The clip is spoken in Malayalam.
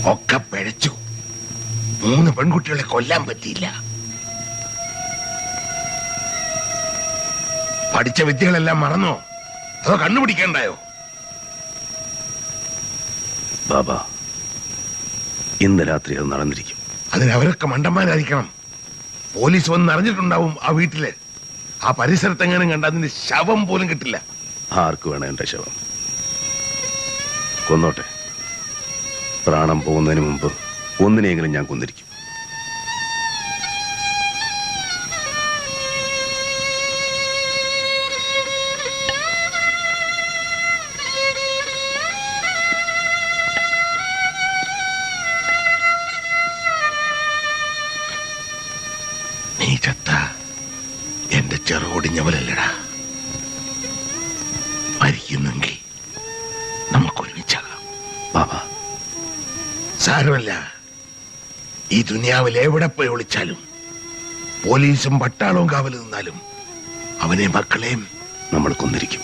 ഒക്കെ പിഴച്ചു. 3 പെൺകുട്ടികളെ കൊല്ലാൻ പറ്റിയില്ല. പഠിച്ച വിദ്യകളെല്ലാം മറന്നോ? അതോ കണ്ടുപിടിക്കണ്ടായോ? ബാബ, ഇന്ന് രാത്രി അത് നടന്നിരിക്കും. അതിനവരൊക്കെ മണ്ടന്മാരായിരിക്കണം. പോലീസ് വന്ന് അറിഞ്ഞിട്ടുണ്ടാവും ആ വീട്ടില്. ആ പരിസരത്തെങ്ങാനും കണ്ട അതിന്റെ ശവം പോലും കിട്ടില്ല. ആർക്ക് വേണം എന്റെ ശവം? കൊന്നോട്ടെ. പ്രാണം പോകുന്നതിന് മുമ്പ് ഒന്നിനെയെങ്കിലും ഞാൻ കൊന്നിരിക്കും. നീ ചത്ത എന്റെ ചെറുകൊടിഞ്ഞവലല്ലടാ. മരിക്കുന്നെങ്കിൽ നമുക്കൊരുമിച്ചാകാം. ബാബ, സാരമല്ല. ഈ ദുനിയാവിൽ എവിടെ പോയി ഒളിച്ചാലും, പോലീസും പട്ടാളവും കാവൽ നിന്നാലും അവനെ മക്കളെയും നമ്മൾ കൊന്നിരിക്കും.